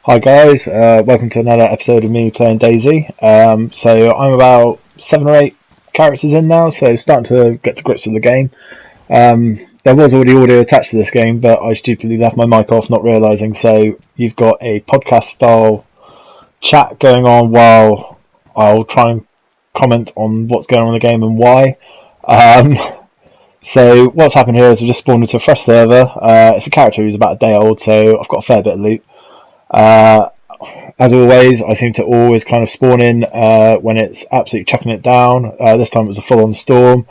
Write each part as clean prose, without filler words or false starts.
Hi guys, welcome to another episode of me playing DayZ. So I'm about 7 or 8 characters in now, so starting to get to grips with the game. There was already audio attached to this game, but I stupidly left my mic off, not realising. So you've got a podcast style chat going on while I'll try and comment on what's going on in the game and why. So what's happened here is we've just spawned into a fresh server. It's a character who's about a day old, so I've got a fair bit of loot. As always, I seem to always kind of spawn in when it's absolutely chucking it down. This time it was a full-on storm.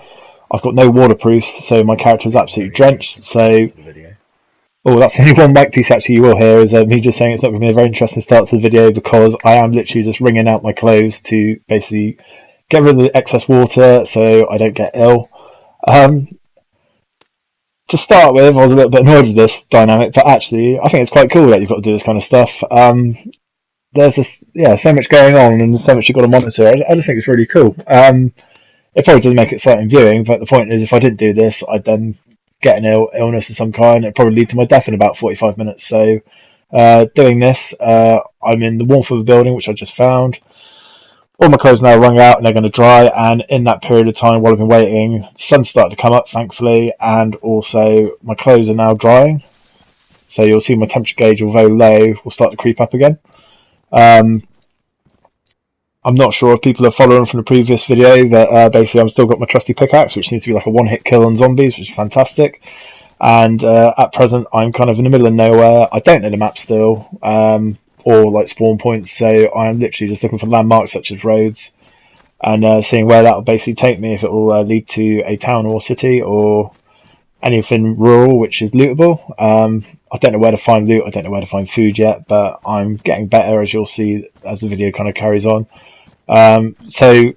I've got no waterproofs, so my character is absolutely drenched. So, oh, that's the only one mic piece actually you will hear is me just saying it's not going to be a very interesting start to the video because I am literally just wringing out my clothes to basically get rid of the excess water so I don't get ill. To start with, I was a little bit annoyed with this dynamic, but actually, I think it's quite cool that you've got to do this kind of stuff. There's so much going on and so much you've got to monitor. I just think it's really cool. It probably doesn't make it exciting viewing, but the point is, if I didn't do this, I'd then get an illness of some kind. It'd probably lead to my death in about 45 minutes. So, doing this, I'm in the warmth of a building, which I just found. All my clothes now wrung out and they're going to dry, and in that period of time while I've been waiting, the sun's started to come up thankfully, and also my clothes are now drying, so you'll see my temperature gauge, although low, will start to creep up again. I'm not sure if people are following from the previous video, but basically I've still got my trusty pickaxe, which seems to be like a one-hit kill on zombies, which is fantastic, and at present I'm kind of in the middle of nowhere. I don't know the map still, or like spawn points, so I'm literally just looking for landmarks such as roads and seeing where that will basically take me, if it will lead to a town or city or anything rural which is lootable. I don't know where to find loot, I don't know where to find food yet, but I'm getting better, as you'll see as the video kind of carries on. So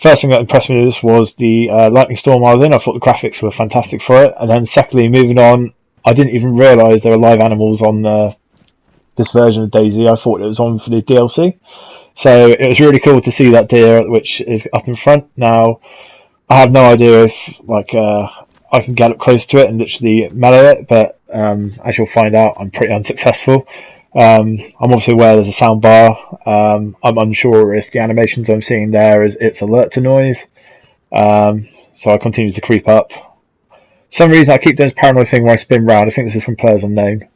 first thing that impressed me with this was the lightning storm I was in. I thought the graphics were fantastic for it, and then secondly, moving on, I didn't even realise there were live animals on this version of DayZ. I thought it was on for the DLC, so it was really cool to see that deer which is up in front. Now I have no idea if I can get up close to it and literally mellow it, but as you'll find out, I'm pretty unsuccessful. I'm obviously aware there's a sound bar. I'm unsure if the animations I'm seeing there is its alert to noise, so I continue to creep up. For some reason I keep doing this paranoid thing where I spin round. I think this is from Players Unknown.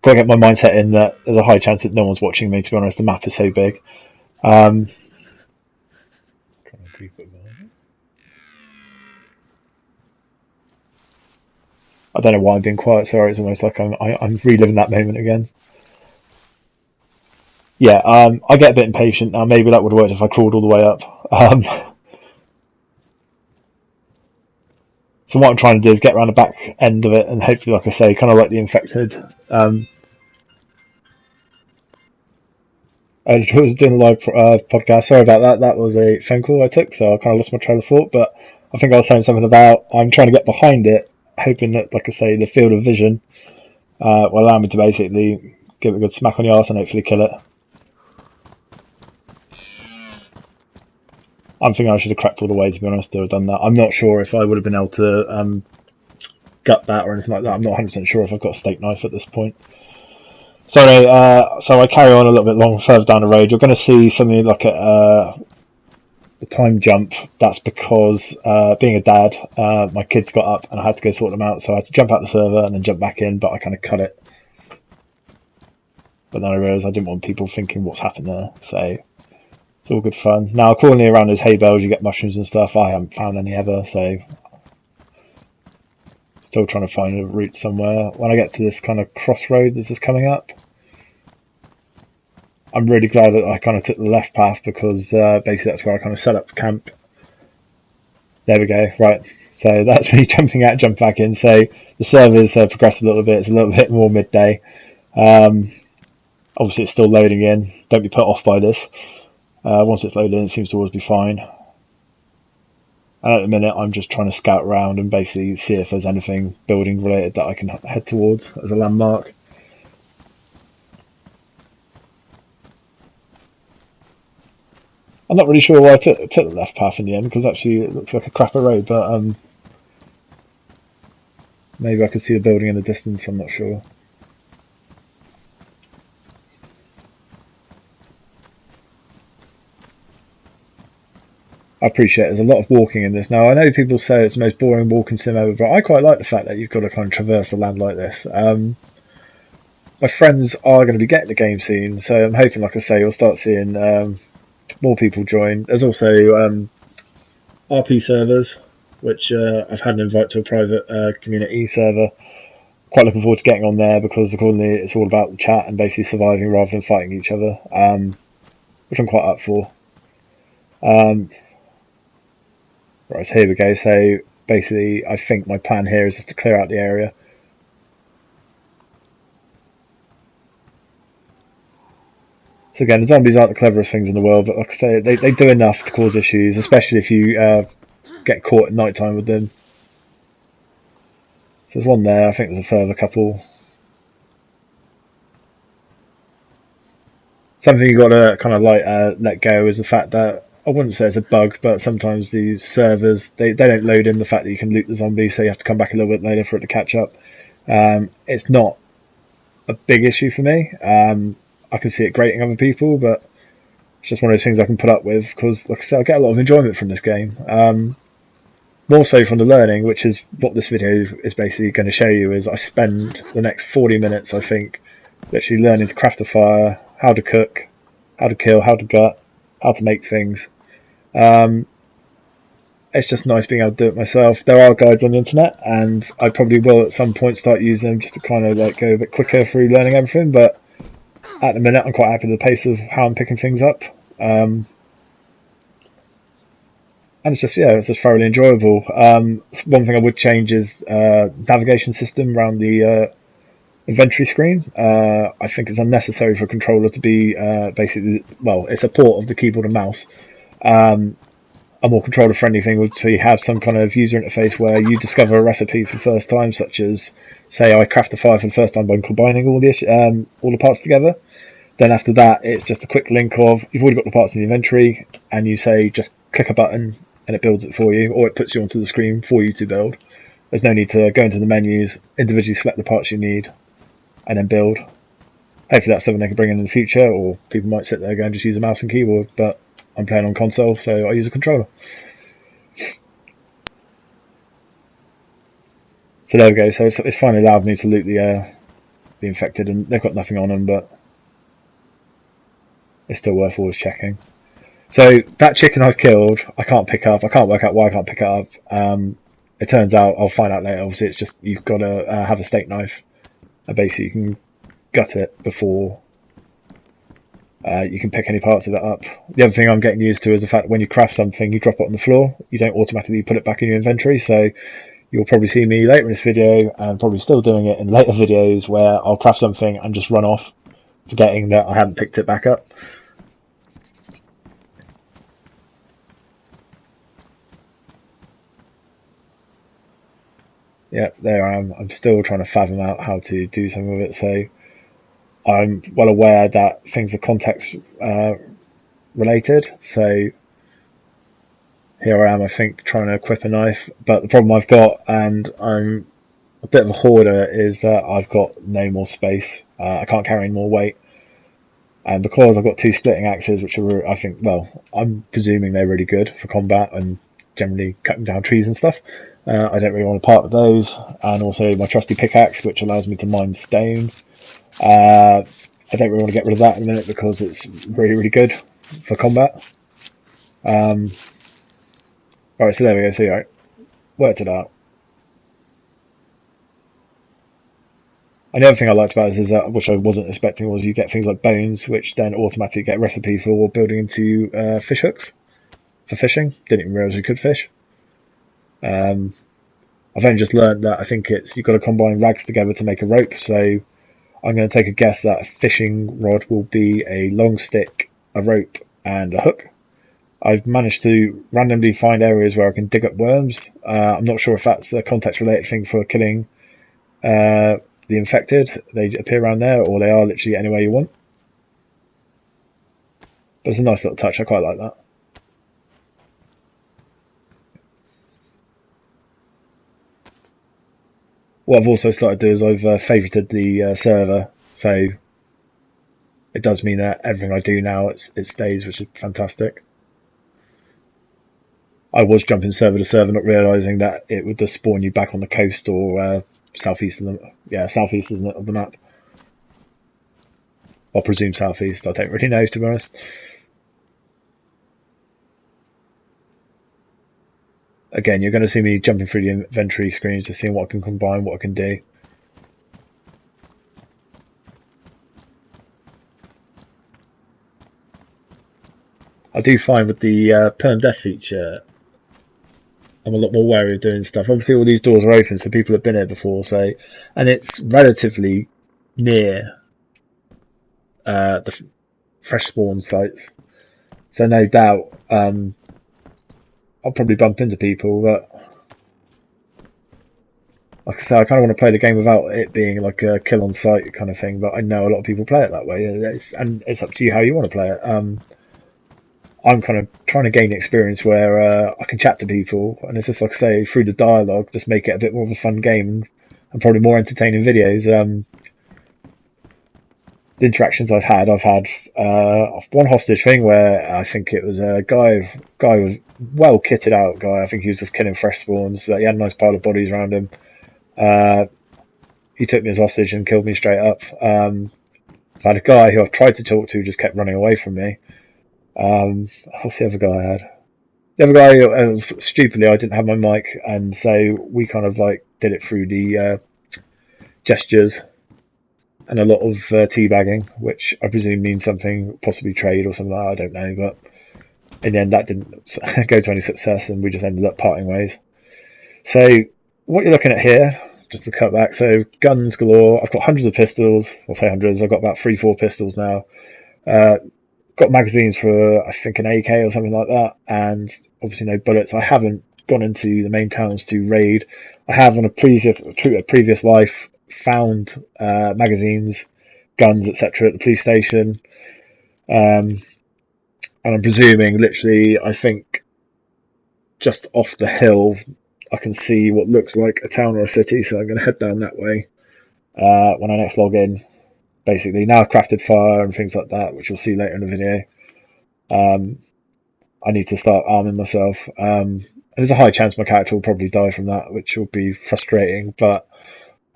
Got to get my mindset in that there's a high chance that no one's watching me, to be honest. The map is so big. I don't know why I'm being quiet, sorry, it's almost like I'm reliving that moment again. Yeah, I get a bit impatient now. Maybe that would have worked if I crawled all the way up. So what I'm trying to do is get around the back end of it and hopefully, like I say, kind of like the infected. I was doing a live podcast. Sorry about that. That was a phone call I took, so I kind of lost my trail of thought. But I think I was saying something about I'm trying to get behind it, hoping that, like I say, the field of vision will allow me to basically give it a good smack on the arse and hopefully kill it. I'm thinking I should have cracked all the way, to be honest, to have done that. I'm not sure if I would have been able to gut that or anything like that. I'm not 100% sure if I've got a steak knife at this point. So I carry on a little bit long further down the road. You're going to see something like a time jump. That's because being a dad, my kids got up and I had to go sort them out, so I had to jump out the server and then jump back in, but I kind of cut it. But then I realised I didn't want people thinking what's happened there, so it's all good fun. Now, accordingly, around those hay bales you get mushrooms and stuff. I haven't found any ever, so still trying to find a route somewhere. When I get to this kind of crossroad as this coming up, I'm really glad that I kind of took the left path, because basically that's where I kind of set up camp. There we go, right. So that's me jumping out, jump back in. So the server's progressed a little bit. It's a little bit more midday. Obviously it's still loading in. Don't be put off by this. Once it's loaded in, it seems to always be fine. And at the minute I'm just trying to scout around and basically see if there's anything building related that I can head towards as a landmark. I'm not really sure why I took the left path in the end, because actually it looks like a crapper road, but maybe I could see the building in the distance, I'm not sure. I appreciate there's a lot of walking in this. Now, I know people say it's the most boring walking sim ever, but I quite like the fact that you've got to kind of traverse the land like this. My friends are going to be getting the game soon, so I'm hoping, like I say, you'll start seeing more people join. There's also RP servers, which I've had an invite to a private community server. Quite looking forward to getting on there because accordingly it's all about the chat and basically surviving rather than fighting each other, which I'm quite up for. Right, so here we go. So basically I think my plan here is just to clear out the area. So again, the zombies aren't the cleverest things in the world, but like I say, they do enough to cause issues, especially if you get caught at night time with them. So there's one there, I think there's a further couple. Something you've got to kind of like let go is the fact that, I wouldn't say it's a bug, but sometimes these servers, they don't load in the fact that you can loot the zombies, so you have to come back a little bit later for it to catch up. It's not a big issue for me. I can see it grating other people, but it's just one of those things I can put up with because, like I said, I get a lot of enjoyment from this game. More so from the learning, which is what this video is basically going to show you, is I spend the next 40 minutes, I think, literally learning to craft a fire, how to cook, how to kill, how to gut, how to make things. It's just nice being able to do it myself. There are guides on the internet, and I probably will at some point start using them just to kind of like go a bit quicker through learning everything, but at the minute I'm quite happy with the pace of how I'm picking things up. And it's just, yeah, it's just thoroughly enjoyable. One thing I would change is navigation system around the inventory screen. I think it's unnecessary for a controller to be basically, well, it's a port of the keyboard and mouse. A more controller friendly thing would be have some kind of user interface where you discover a recipe for the first time, such as, say, I craft a fire for the first time by combining all the parts together. Then after that, it's just a quick link of, you've already got the parts in the inventory, and you say, just click a button, and it builds it for you, or it puts you onto the screen for you to build. There's no need to go into the menus, individually select the parts you need, and then build. Hopefully that's something they can bring in the future, or people might sit there and just use a mouse and keyboard, but I'm playing on console, so I use a controller. So there we go, so it's finally allowed me to loot the infected, and they've got nothing on them, but it's still worth always checking. So that chicken I've killed, I can't pick up. I can't work out why I can't pick it up. It turns out, I'll find out later, obviously it's just you've got to have a steak knife. Basically you can gut it before you can pick any parts of it up. The other thing I'm getting used to is the fact that when you craft something, you drop it on the floor. You don't automatically put it back in your inventory, so you'll probably see me later in this video, and probably still doing it in later videos, where I'll craft something and just run off, forgetting that I haven't picked it back up. Yeah, there I am. I'm still trying to fathom out how to do something with it, so I'm well aware that things are context related, so here I am, I think, trying to equip a knife, but the problem I've got, and I'm a bit of a hoarder, is that I've got no more space. I can't carry any more weight, and because I've got two splitting axes, which are, I think, well, I'm presuming they're really good for combat and generally cutting down trees and stuff. I don't really want to part with those, and also my trusty pickaxe, which allows me to mine stone. I don't really want to get rid of that in a minute because it's really, really good for combat. Alright, so there we go. So, right, worked it out. And the other thing I liked about this is that, which I wasn't expecting, was you get things like bones, which then automatically get a recipe for building into fish hooks for fishing. Didn't even realise you could fish. I've only just learned that I think it's you've got to combine rags together to make a rope, so I'm going to take a guess that a fishing rod will be a long stick, a rope, and a hook. I've managed to randomly find areas where I can dig up worms. I'm not sure if that's a context-related thing for killing the infected. They appear around there, or they are literally anywhere you want. But it's a nice little touch, I quite like that. What I've also started to do is I've favorited the server, so it does mean that everything I do now it stays, which is fantastic. I was jumping server to server, not realising that it would just spawn you back on the coast or southeast of southeast, isn't it, of the map? I presume southeast. I don't really know, to be honest. Again, you're going to see me jumping through the inventory screens, just seeing what I can combine, what I can do. I do find with the perm death feature, I'm a lot more wary of doing stuff. Obviously, all these doors are open, so people have been here before. So, and it's relatively near the fresh spawn sites, so no doubt I'll probably bump into people. But like I say, I kind of want to play the game without it being like a kill on sight kind of thing. But I know a lot of people play it that way, and it's up to you how you want to play it. I'm kind of trying to gain experience where I can chat to people, and it's just like I say, through the dialogue, just make it a bit more of a fun game and probably more entertaining videos. The interactions I've had one hostage thing where I think it was a guy was well kitted out guy. I think he was just killing fresh spawns. He had a nice pile of bodies around him. He took me as hostage and killed me straight up. I've had a guy who I've tried to talk to just kept running away from me. What's the other guy I had? The other guy, stupidly, I didn't have my mic, and so we kind of like did it through the gestures and a lot of teabagging, which I presume means something, possibly trade or something like that, I don't know, but in the end that didn't go to any success, and we just ended up parting ways. So what you're looking at here, just to cut back, so guns galore. I've got hundreds of pistols. I'll say hundreds. I've got about 3-4 pistols now. Got magazines for I think an AK or something like that, and obviously no bullets. I haven't gone into the main towns to raid. I have on a previous life found magazines, guns, etc. at the police station, and I'm presuming literally I think just off the hill I can see what looks like a town or a city, so I'm going to head down that way when I next log in. Basically, now I've crafted fire and things like that, which you'll see later in the video. I need to start arming myself. And there's a high chance my character will probably die from that, which will be frustrating, but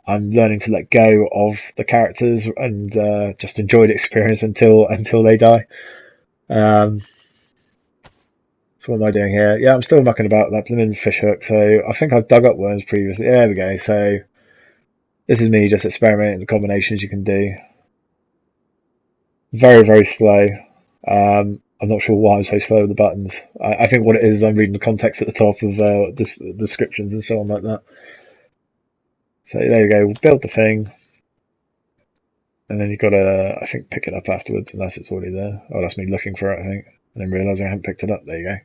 I'm learning to let go of the characters and just enjoy the experience until they die. So what am I doing here? Yeah, I'm still mucking about that blooming fish hook, so I think I've dug up worms previously. There we go. So this is me just experimenting the combinations you can do. Very, very slow. I'm not sure why I'm so slow with the buttons. I think what it is I'm reading the context at the top of the descriptions and so on like that. So there you go, we'll build the thing. And then you've got to, I think, pick it up afterwards, unless it's already there. Oh, that's me looking for it, I think. And then realising I haven't picked it up. There you go.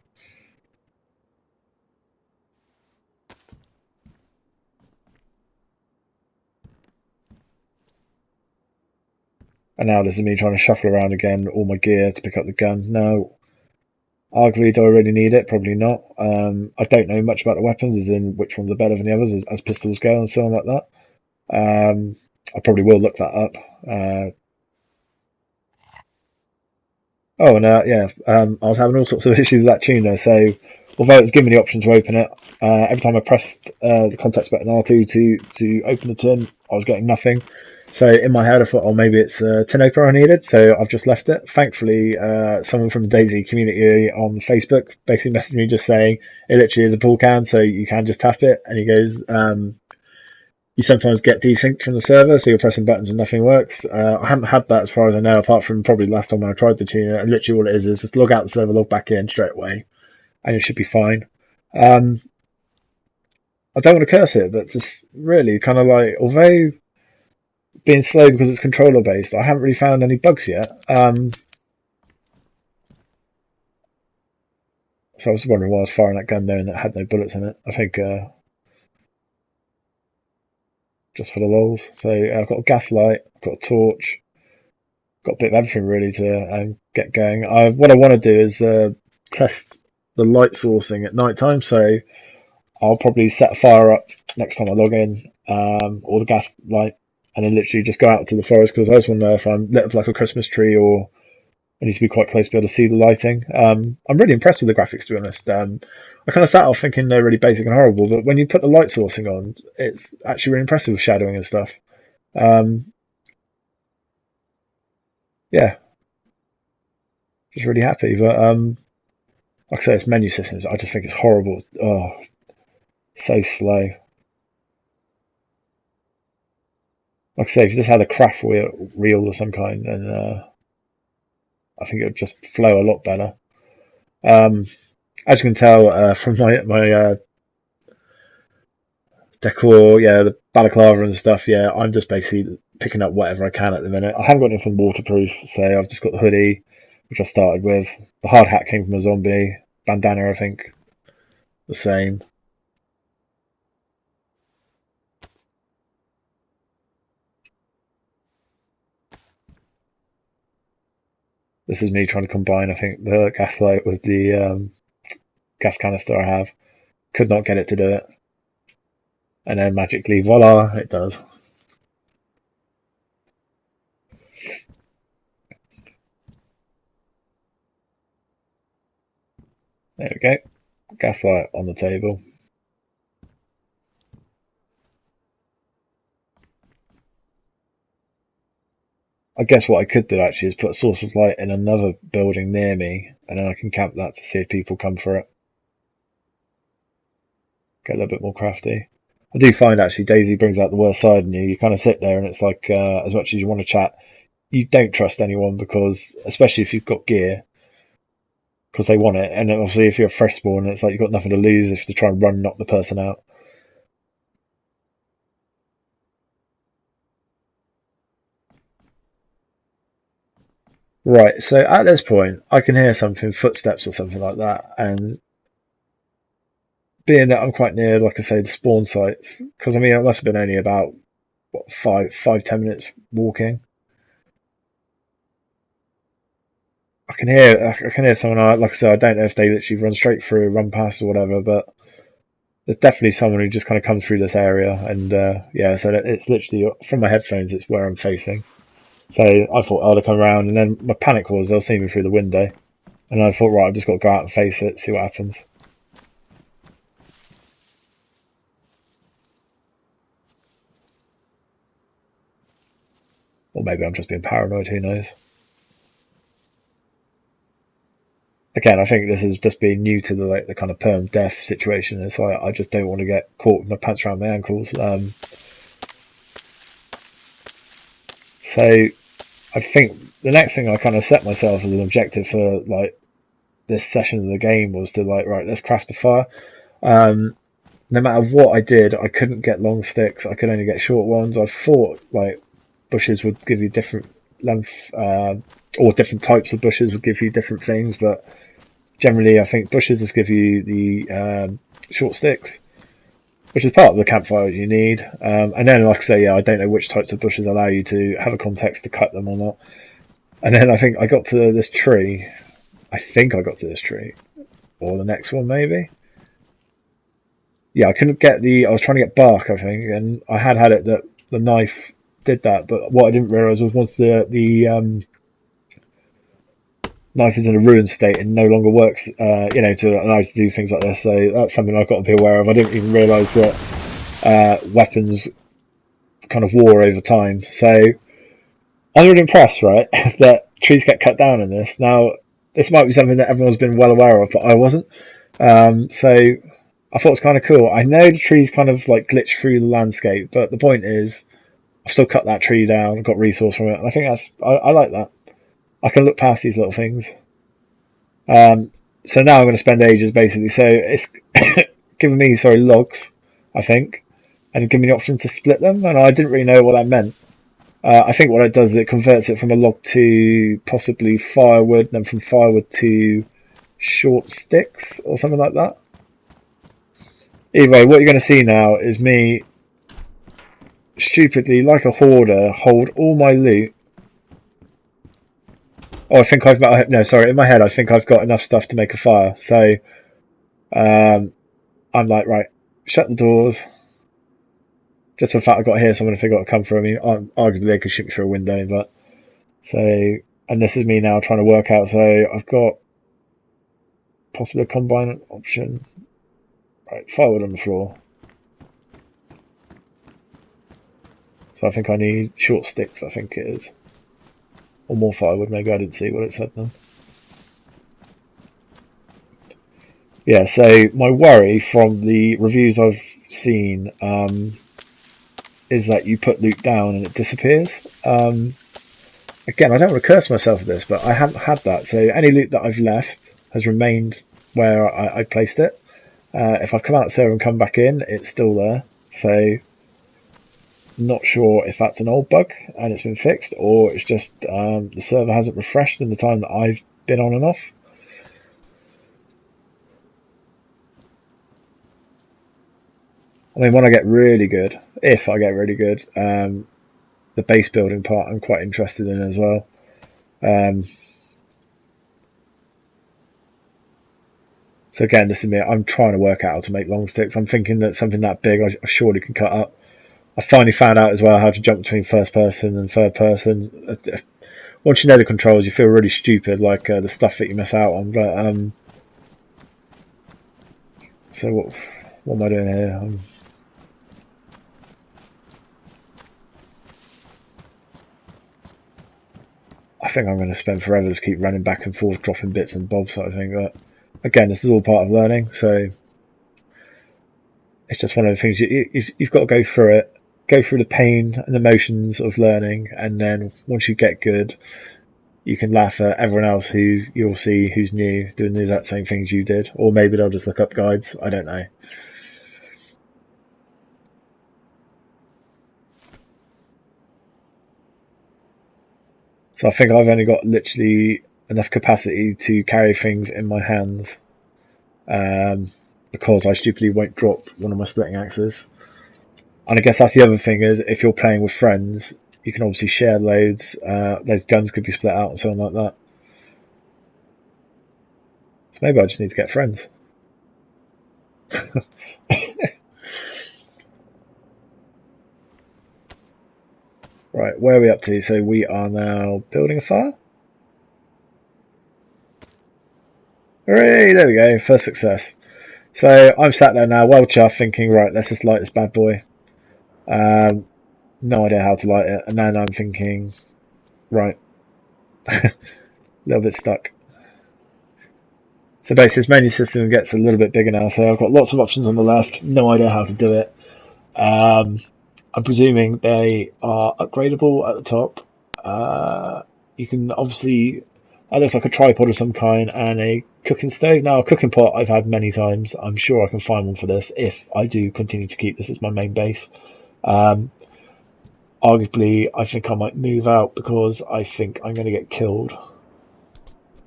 And now this is me trying to shuffle around again all my gear to pick up the gun. Now, arguably, do I really need it? Probably not. I don't know much about the weapons, as in which ones are better than the others, as pistols go and so on like that. I probably will look that up. I was having all sorts of issues with that tuner, so although it was giving me the option to open it, every time I pressed the context button R2 to open the tin, I was getting nothing. So in my head I thought, oh, maybe it's a tin opener I needed, so I've just left it. Thankfully, someone from the DayZ community on Facebook basically messaged me just saying it literally is a pull can, so you can just tap it, and he goes, you sometimes get desynced from the server, so you're pressing buttons and nothing works. I haven't had that as far as I know, apart from probably last time when I tried the tuner, and literally all it is just log out the server, log back in straight away, and it should be fine. I don't want to curse it, but just really kind of like, although being slow because it's controller based, I haven't really found any bugs yet. So I was wondering why I was firing that gun there and it had no bullets in it. I think just for the lols. So I've got a gas light, I've got a torch, got a bit of everything really to get going. What I want to do is test the light sourcing at night time, so I'll probably set a fire up next time I log in, or the gas light, and then literally just go out to the forest, because I just want to know if I'm lit up like a Christmas tree or I need to be quite close to be able to see the lighting. I'm really impressed with the graphics, to be honest. I kind of sat off thinking they're really basic and horrible, but when you put the light sourcing on, it's actually really impressive with shadowing and stuff. Yeah, just really happy. But like I say, it's menu systems. I just think it's horrible. Oh, so slow. Like I say, if you just had a craft reel of some kind, then I think it would just flow a lot better. As you can tell from my decor, yeah, the balaclava and stuff, yeah, I'm just basically picking up whatever I can at the minute. I haven't got anything waterproof, so I've just got the hoodie, which I started with. The hard hat came from a zombie. Bandana, I think, the same. This is me trying to combine, I think, the gaslight with the gas canister I have. Could not get it to do it. And then magically, voila, it does. There we go. Gaslight on the table. I guess what I could do actually is put a source of light in another building near me, and then I can camp that to see if people come for it. Get a little bit more crafty. I do find actually DayZ brings out the worst side in you. You kind of sit there and it's like, as much as you want to chat, you don't trust anyone because, especially if you've got gear, because they want it. And obviously if you're a fresh spawn, it's like you've got nothing to lose if you try and run, knock the person out. Right, so at this point, I can hear something, footsteps or something like that, and being that I'm quite near, like I say, the spawn sites, because I mean, it must have been only about, what, 10 minutes walking. I can hear someone, like I said, I don't know if they literally run straight through, run past or whatever, but there's definitely someone who just kind of comes through this area, and yeah, so it's literally, from my headphones, it's where I'm facing. So I thought I'd come around, and then my panic was they'll see me through the window. And I thought, right, I've just got to go out and face it, see what happens. Or maybe I'm just being paranoid, who knows. Again, I think this is just being new to the kind of perm death situation. It's like I just don't want to get caught with my pants around my ankles. So I think the next thing I kind of set myself as an objective for like this session of the game was to like, right, let's craft a fire. No matter what I did, I couldn't get long sticks. I could only get short ones. I thought like bushes would give you different length, or different types of bushes would give you different things, but generally I think bushes just give you the short sticks, which is part of the campfire you need. And then, like I say, yeah, I don't know which types of bushes allow you to have a context to cut them or not. And then I think I got to this tree. I think I got to this tree, or the next one maybe. Yeah, I couldn't get I was trying to get bark, I think, and I had it that the knife did that, but what I didn't realise was once the knife is in a ruined state and no longer works, to allow you to do things like this. So that's something I've got to be aware of. I didn't even realise that weapons kind of wore over time. So I'm really impressed, right, that trees get cut down in this. Now, this might be something that everyone's been well aware of, but I wasn't. So I thought it was kind of cool. I know the trees kind of like glitch through the landscape, but the point is, I've still cut that tree down, got resource from it, and I think I like that. I can look past these little things. So now I'm going to spend ages basically. So it's giving me, logs, I think, and giving me the option to split them, and I didn't really know what that meant. I think what it does is it converts it from a log to possibly firewood, and then from firewood to short sticks or something like that. Either way, what you're going to see now is me stupidly, like a hoarder, hold all my loot. Oh, I think in my head I think I've got enough stuff to make a fire. So I'm like, right, shut the doors. Just for the fact I've got to hear someone if they got to come through. I mean, arguably they could shoot me through a window, but so And this is me now trying to work out. So I've got possibly a combine option. Right, firewood on the floor. So I think I need short sticks, I think it is. Or more firewood, maybe I didn't see what it said then. Yeah, so my worry from the reviews I've seen is that you put loot down and it disappears. Again, I don't want to curse myself for this, but I haven't had that. So any loot that I've left has remained where I placed it. If I've come out of the server and come back in, it's still there. So not sure if that's an old bug and it's been fixed, or it's just the server hasn't refreshed in the time that I've been on and off. I mean, when I get really good, if I get really good, the base building part I'm quite interested in as well. So again, this is me. I'm trying to work out how to make long sticks. I'm thinking that something that big I surely can cut up. I finally found out as well how to jump between first person and third person. Once you know the controls, you feel really stupid, like the stuff that you miss out on. But so what am I doing here? I think I'm going to spend forever just keep running back and forth, dropping bits and bobs sort of thing. But again, this is all part of learning, so it's just one of the things you've got to go through it, go through the pain and emotions of learning, and then once you get good, you can laugh at everyone else who you'll see who's new doing the exact same things you did, or maybe they'll just look up guides. I don't know. So I think I've only got literally enough capacity to carry things in my hands, because I stupidly won't drop one of my splitting axes. And I guess that's the other thing is if you're playing with friends, you can obviously share loads. Those guns could be split out and something like that. So maybe I just need to get friends. Right, where are we up to? So we are now building a fire. Hooray, there we go, first success. So I'm sat there now, well chuffed, thinking, right, let's just light this bad boy. No idea how to light it, and then I'm thinking, right, a little bit stuck. So basically this menu system gets a little bit bigger now, so I've got lots of options on the left, no idea how to do it. I'm presuming they are upgradable at the top. You can obviously, it looks like a tripod of some kind and a cooking stove. Now, a cooking pot I've had many times. I'm sure I can find one for this if I do continue to keep this as my main base. Arguably, I think I might move out because I think I'm going to get killed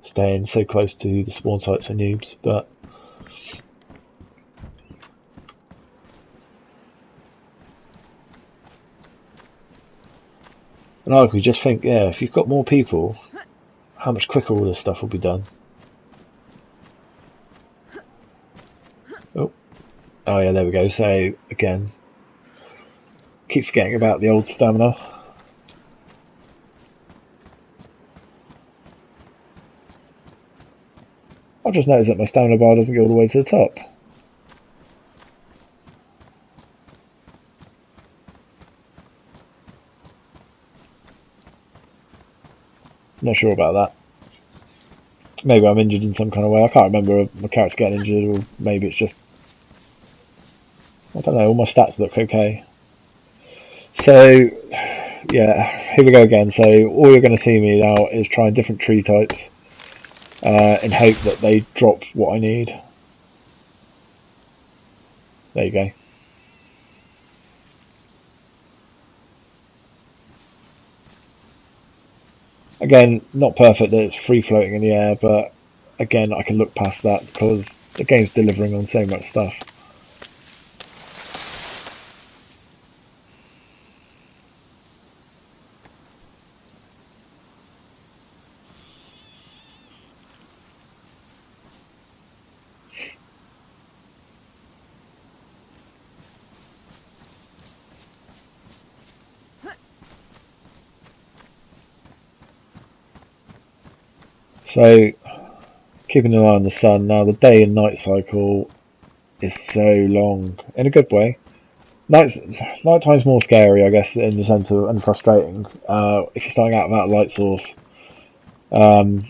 staying so close to the spawn sites for noobs. But and arguably, just think, yeah, if you've got more people, how much quicker all this stuff will be done. Oh yeah, there we go. So again, keep forgetting about the old stamina. I've just noticed that my stamina bar doesn't go all the way to the top. Not sure about that. Maybe I'm injured in some kind of way. I can't remember my character getting injured, or maybe it's just, I don't know, all my stats look okay. So, yeah, here we go again. So all you're going to see me now is trying different tree types in hope that they drop what I need. There you go. Again, not perfect that it's free floating in the air, but again, I can look past that because the game's delivering on so much stuff. So keeping an eye on the sun. Now the day and night cycle is so long in a good way. Nighttime's more scary, I guess, in the sense of, and frustrating. If you're starting out without a light source, um,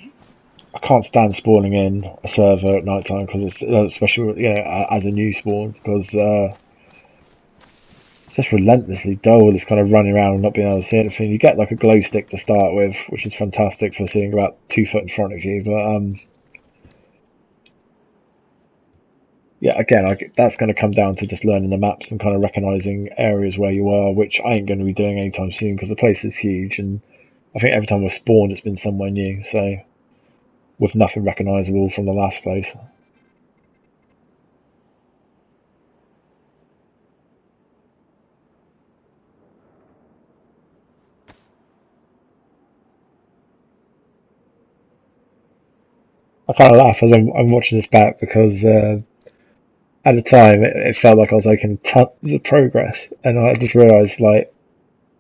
I can't stand spawning in a server at night time because it's especially as a new spawn because it's just relentlessly dull. It's kind of running around and not being able to see anything. You get like a glow stick to start with, which is fantastic for seeing about 2 foot in front of you. But yeah, again, that's going to come down to just learning the maps and kind of recognizing areas where you are, which I ain't going to be doing anytime soon because the place is huge, and I think every time I've spawned, it's been somewhere new. So with nothing recognizable from the last place. I kind of laugh as I'm watching this back because at the time it felt like I was making tons of progress, and I just realised like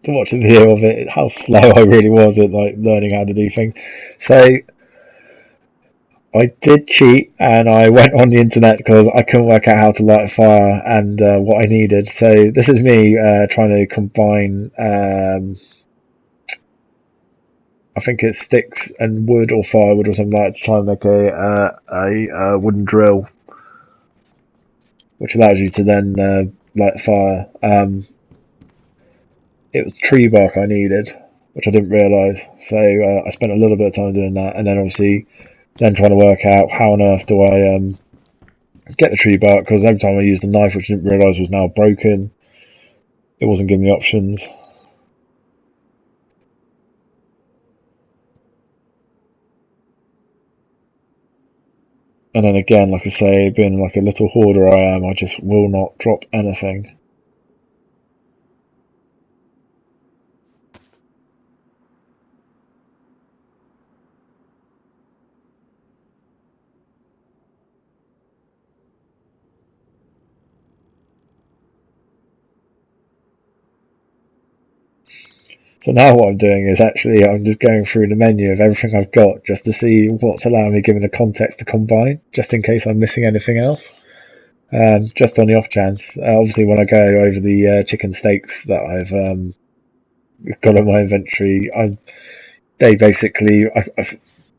to watch a video of it how slow I really was at like learning how to do things. So I did cheat and I went on the internet because I couldn't work out how to light a fire and what I needed. So this is me trying to combine. I think it's sticks and wood or firewood or something like that to try and make a wooden drill, which allows you to then light a fire. It was tree bark I needed, which I didn't realise. So I spent a little bit of time doing that, and then obviously then trying to work out how on earth do I get the tree bark, because every time I used the knife, which I didn't realise was now broken, it wasn't giving me options. And then again, like I say, being like a little hoarder I am, I just will not drop anything. So now what I'm doing is actually I'm just going through the menu of everything I've got just to see what's allowing me given the context to combine, just in case I'm missing anything else. Just on the off chance. Obviously, when I go over the chicken steaks that I've got in my inventory, they basically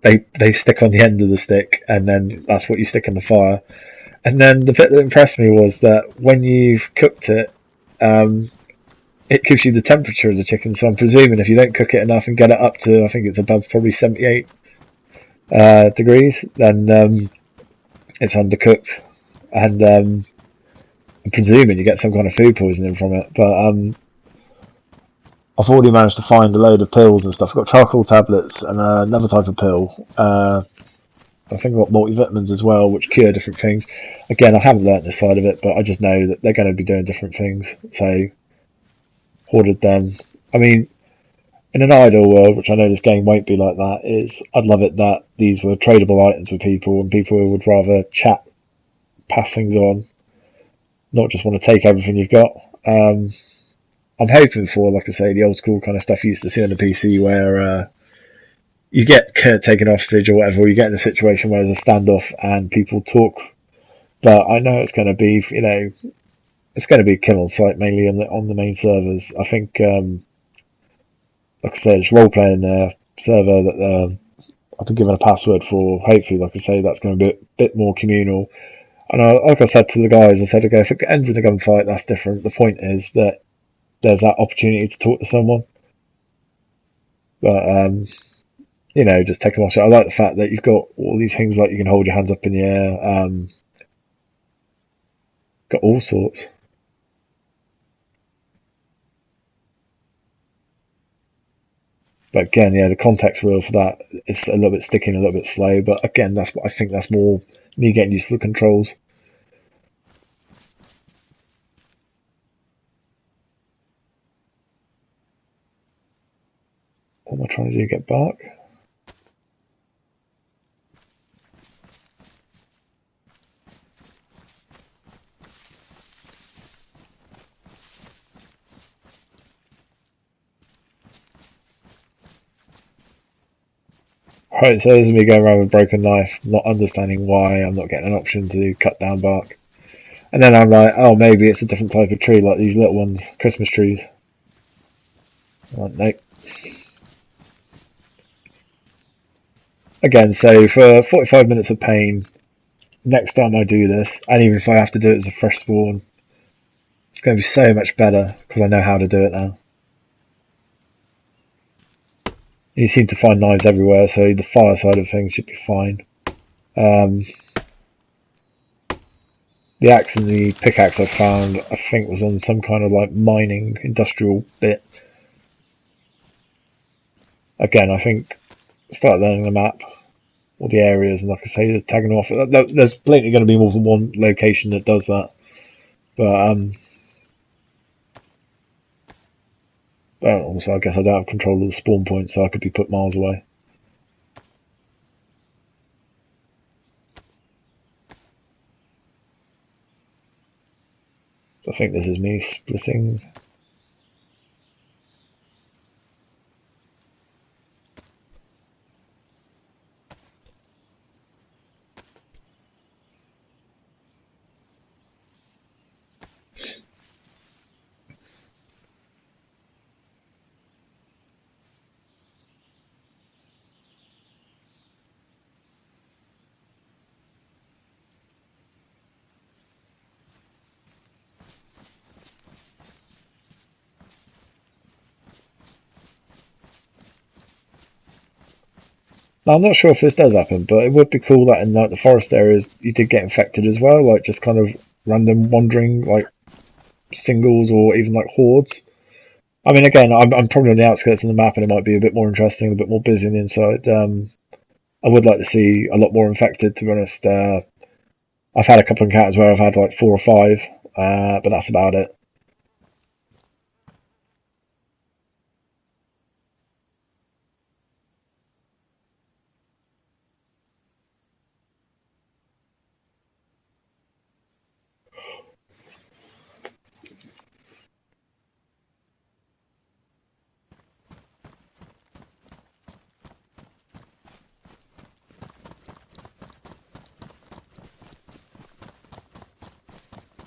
they stick on the end of the stick, and then that's what you stick in the fire. And then the bit that impressed me was that when you've cooked it, um, it gives you the temperature of the chicken. So I'm presuming if you don't cook it enough and get it up to, I think it's above probably 78 degrees, then it's undercooked. And I'm presuming you get some kind of food poisoning from it. But I've already managed to find a load of pills and stuff. I've got charcoal tablets and another type of pill. I think I've got multivitamins as well, which cure different things. Again, I haven't learnt this side of it, but I just know that they're going to be doing different things. So, ordered them. I mean, in an ideal world, which I know this game won't be like that, is I'd love it that these were tradable items with people and people who would rather chat, pass things on, not just want to take everything you've got. I'm hoping for, like I say, the old school kind of stuff you used to see on the PC where you get taken hostage or whatever, or you get in a situation where there's a standoff and people talk. But I know it's going to be, it's going to be a kill on site mainly on the main servers. I think, like I said, it's role playing server that I've been given a password for. Hopefully, like I say, that's going to be a bit more communal. And like I said to the guys, I said, okay, if it ends in a gunfight, that's different. The point is that there's that opportunity to talk to someone. But just take them off. So I like the fact that you've got all these things like you can hold your hands up in the air. Got all sorts. But again, yeah, the context wheel for that is a little bit sticky and a little bit slow. But again, that's what I think that's more me getting used to the controls. What am I trying to do? Get bark? Right, so this is me going around with a broken knife, not understanding why I'm not getting an option to cut down bark. And then I'm like, oh, maybe it's a different type of tree, like these little ones, Christmas trees. Like, nope. Again, so for 45 minutes of pain, next time I do this, and even if I have to do it as a fresh spawn, it's going to be so much better because I know how to do it now. You seem to find knives everywhere, so the fire side of things should be fine. The axe and the pickaxe I found, I think, was on some kind of like mining industrial bit. Again, I think start learning the map, all the areas, and like I say, tagging off. There's plenty going to be more than one location that does that, but also I guess I don't have control of the spawn point, so I could be put miles away. So I think this is me splitting. Now, I'm not sure if this does happen, but it would be cool that in like the forest areas you did get infected as well, like just kind of random wandering like singles or even like hordes. I mean, again, I'm probably on the outskirts of the map, and it might be a bit more interesting, a bit more busy on the inside. I would like to see a lot more infected, to be honest. I've had a couple of encounters where I've had like 4 or 5, but that's about it.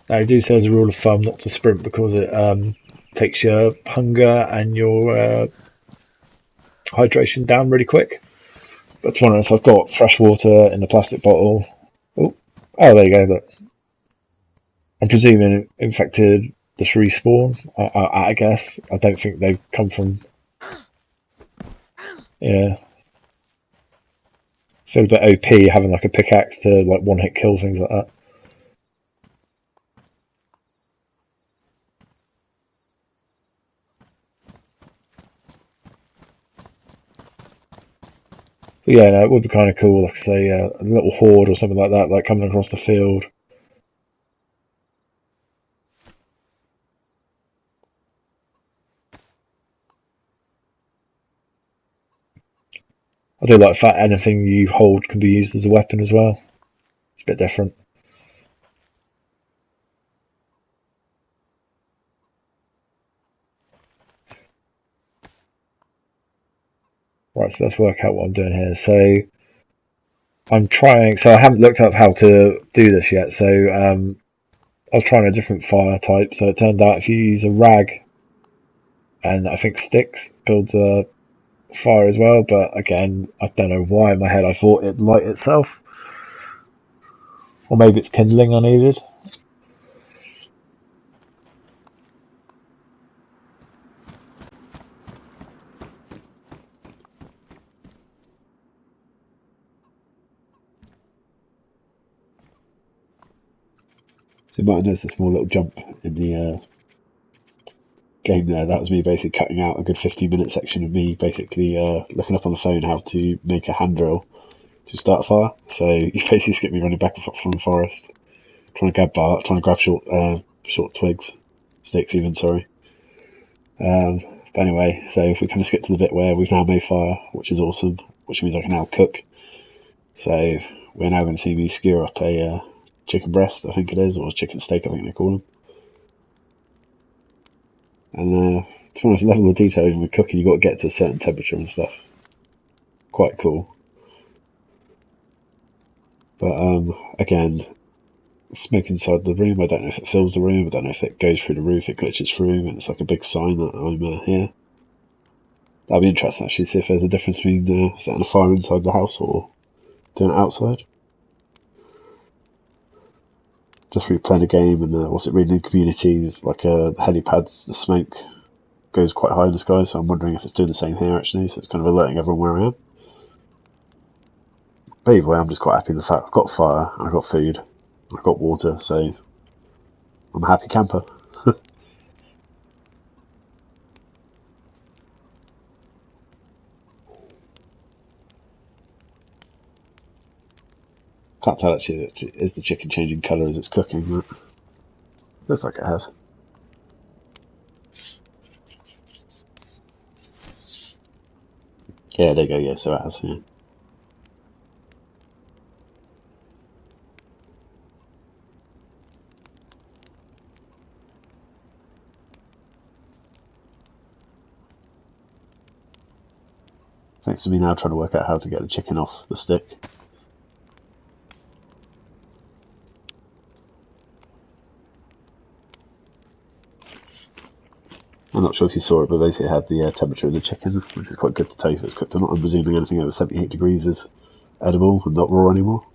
Now, I do say as a rule of thumb not to sprint because it takes your hunger and your hydration down really quick. But to be honest, I've got fresh water in the plastic bottle. Oh, there you go. Look. I'm presuming infected just respawn. I guess. I don't think they've come from. Yeah. Feels a bit OP having like a pickaxe to like one hit kill things like that. But yeah, no, it would be kind of cool, like I say, a little horde or something like that, like coming across the field. I do like the fact anything you hold can be used as a weapon as well. It's a bit different. Right, so let's work out what I'm doing here. So I'm trying. So I haven't looked up how to do this yet. So I was trying a different fire type. So it turned out if you use a rag and I think sticks builds a fire as well. But again, I don't know why in my head I thought it'd light itself, or maybe it's kindling I needed. So you might have noticed a small little jump in the game there. That was me basically cutting out a good 15-minute section of me basically looking up on the phone how to make a hand drill to start a fire. So you basically skip me running back and forth from the forest, trying to grab bark, trying to grab short twigs, sticks even, sorry. But anyway, so if we kind of skip to the bit where we've now made fire, which is awesome, which means I can now cook. So we're now going to see me skewer up a chicken breast, I think it is, or chicken steak, I think they call them. And to be honest, the level of detail even with cooking, you've got to get to a certain temperature and stuff. Quite cool. But again, smoke inside the room. I don't know if it fills the room. I don't know if it goes through the roof, it glitches through, and it's like a big sign that I'm here. That'd be interesting actually, see if there's a difference between setting a fire inside the house or doing it outside. Just replaying a game, and what's it reading in communities, like helipads, the smoke goes quite high in the sky, so I'm wondering if it's doing the same here actually, so it's kind of alerting everyone where I am. But either way, I'm just quite happy with the fact I've got fire, and I've got food, and I've got water, so I'm a happy camper. Can't tell actually, is the chicken changing colour as it's cooking, but looks like it has. Yeah, there you go, yeah, so it has, yeah. Thanks to me now trying to work out how to get the chicken off the stick. I'm not sure if you saw it, but basically it had the temperature of the chicken, which is quite good to tell if it's cooked or not. I'm presuming anything over 78 degrees is edible and not raw anymore.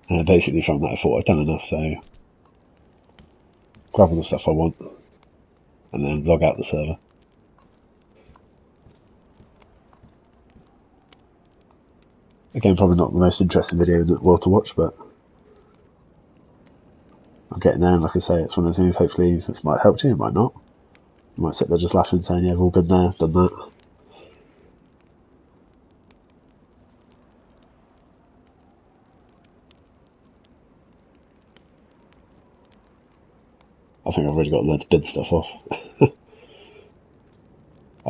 Basically from that I thought I'd done enough, so grab all the stuff I want and then log out the server. Again, probably not the most interesting video in the world to watch, but I'm getting there, and like I say, it's one of those things, hopefully this might help you, it might not. You might sit there just laughing saying, yeah, we've all been there, done that. I think I've already got to learn to bin stuff off. I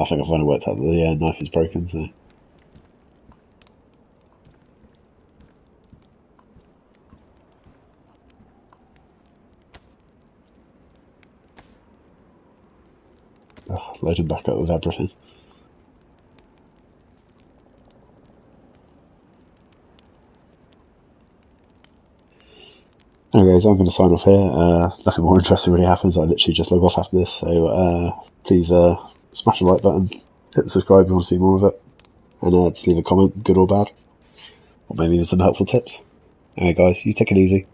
think I've only worked out that the knife is broken, so... Loading back up with everything. Anyways, I'm going to sign off here. Nothing more interesting really happens. I literally just log off after this. So please smash the like button, hit the subscribe if you want to see more of it, and just leave a comment, good or bad, or maybe even some helpful tips. Anyway guys, you take it easy.